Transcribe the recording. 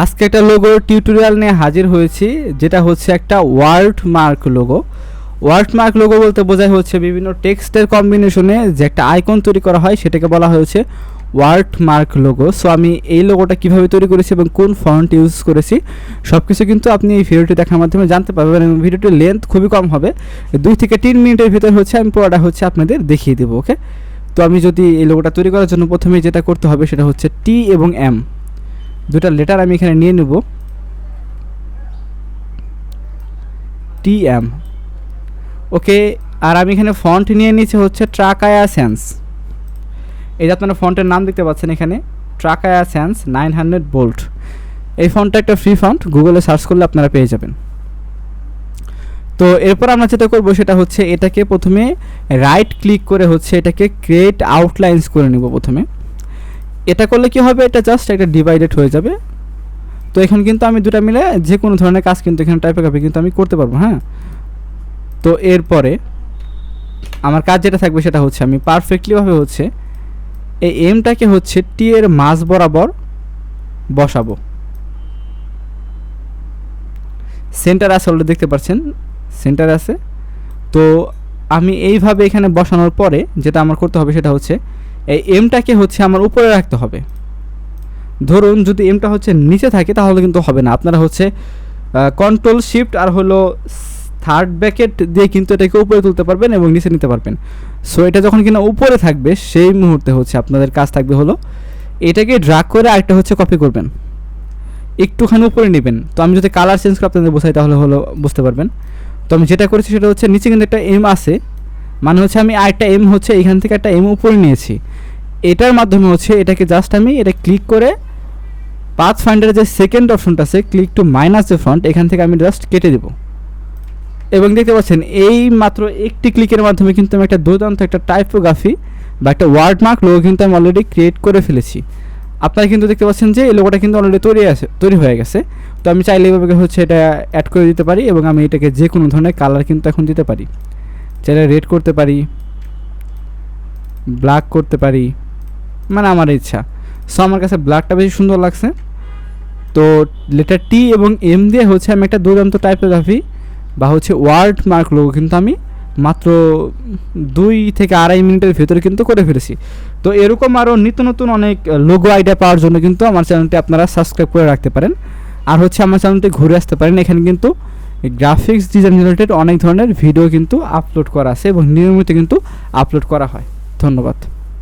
আজকে একটা logo tutorial নিয়ে হাজির হয়েছি, যেটা হচ্ছে একটা ওয়ার্ডমার্ক লোগো। ওয়ার্ডমার্ক লোগো বলতে বোঝায় হচ্ছে বিভিন্ন টেক্সটের কম্বিনেশনে যে একটা আইকন তৈরি করা হয়, সেটাকে বলা হয়েছে ওয়ার্ডমার্ক লোগো। সো আমি এই লোগোটা কীভাবে তৈরি করেছি এবং কোন ফন্ট ইউজ করেছি সব কিছু কিন্তু আপনি এই ভিডিওটি দেখার মাধ্যমে জানতে পারবেন, এবং ভিডিওটির লেন্থ খুবই কম হবে, 2 থেকে 3 মিনিটের ভিতর হচ্ছে আমি পুরোটা হচ্ছে আপনাদের দেখিয়ে দেবো। ওকে, তো আমি যদি এই লোগোটা তৈরি করার জন্য প্রথমে যেটা করতে হবে সেটা হচ্ছে টি এবং এম দুটা লেটার আমি এখানে নিয়ে নেব, টি এম। ওকে, আর আমি এখানে ফন্ট নিয়ে নিয়েছি হচ্ছে ট্রাকায়া সেন্স। এই যে আপনারা ফন্টের নাম দেখতে পাচ্ছেন এখানে, ট্রাকায়া সেন্স 900 বোল্ট। এই ফন্টটা একটা ফ্রি ফন্ট, গুগলে সার্চ করলে আপনারা পেয়ে যাবেন। তো এরপর আমরা যেটা করবো সেটা হচ্ছে এটাকে প্রথমে রাইট ক্লিক করে হচ্ছে এটাকে ক্রিয়েট আউটলাইন্স করে নিব প্রথমে। এটা করলে কি হবে, এটা জাস্ট একটা ডিভাইডেড হয়ে যাবে। তো এখন কিন্তু আমি দুটা মিলে যে কোনো ধরনের কাজ কিন্তু এখানে টাইপোগ্রাফি কিন্তু আমি করতে পারবো। হ্যাঁ, তো এরপরে আমার কাজ যেটা থাকবে সেটা হচ্ছে আমি পারফেক্টলিভাবে হচ্ছে এই এমটাকে হচ্ছে টি এর মাঝ বরাবর বসাবো। সেন্টার আছে, অলরেডি দেখতে পাচ্ছেন সেন্টার আছে। তো আমি এইভাবে এখানে বসানোর পরে যেটা আমার করতে হবে সেটা হচ্ছে এই এমটাকে হচ্ছে আমার উপরে রাখতে হবে। ধরুন যদি এমটা হচ্ছে নিচে থাকে তাহলে কিন্তু হবে না, আপনারা হচ্ছে কন্ট্রোল শিফট আর হলো থার্ড ব্র্যাকেট দিয়ে কিন্তু এটাকে উপরে তুলতে পারবেন এবং নিচে নিতে পারবেন। সো এটা যখন কিনা উপরে থাকবে সেই মুহূর্তে হচ্ছে আপনাদের কাজ থাকবে হলো এটাকে ড্র্যাগ করে আরেকটা হচ্ছে কপি করবেন, একটুখানি উপরে নেবেন। তো আমি যদি কালার চেঞ্জ করে আপনাদের বোঝাই তাহলে হলো বুঝতে পারবেন। তো আমি যেটা করেছি সেটা হচ্ছে নিচে কিন্তু একটা এম আছে, মানে হচ্ছে আমি আরেকটা এম হচ্ছে এখান থেকে একটা এম উপরে নিয়েছি। এটার মাধ্যমে হচ্ছে এটাকে জাস্ট আমি এটা ক্লিক করে পাথ ফাইন্ডারের যে সেকেন্ড অপশনটা আছে click to minus the font, এখান থেকে আমি জাস্ট কেটে দেবো। এবং দেখতে পাচ্ছেন এই মাত্র একটি ক্লিকের মাধ্যমে কিন্তু আমি একটা দুর্দান্ত একটা টাইপোগ্রাফি বা একটা ওয়ার্ডমার্ক লোগো কিন্তু আমি অলরেডি ক্রিয়েট করে ফেলেছি। আপনারা কিন্তু দেখতে পাচ্ছেন যে এই লোগোটা কিন্তু অলরেডি তৈরি হয়ে গেছে। তো আমি চাইলে এভাবে হচ্ছে এটা অ্যাড করে দিতে পারি এবং আমি এটাকে যে কোনো ধরনের কালার কিন্তু এখন দিতে পারি। চাইলে রেড করতে পারি, ব্ল্যাক করতে পারি, মানে আমার ইচ্ছা। সো আমার কাছে ব্ল্যাকটা বেশি সুন্দর লাগছে। তো লেটার টি এবং এম দিয়ে হচ্ছে আমি একটা দুর্দান্ত টাইপোগ্রাফি বা হচ্ছে ওয়ার্ডমার্ক লোগো কিন্তু আমি মাত্র 2 থেকে 2.5 মিনিটের ভিতরে কিন্তু করে ফেলেছি। তো এরকম আরও নিত্য নতুন অনেক লোগো আইডিয়া পাওয়ার জন্য কিন্তু আমার চ্যানেলটি আপনারা সাবস্ক্রাইব করে রাখতে পারেন, আর হচ্ছে আমার চ্যানেলটি ঘুরে আসতে পারেন। এখানে কিন্তু গ্রাফিক্স ডিজাইন রিলেটেড অনেক ধরনের ভিডিও কিন্তু আপলোড করা আছে এবং নিয়মিত কিন্তু আপলোড করা হয়। ধন্যবাদ।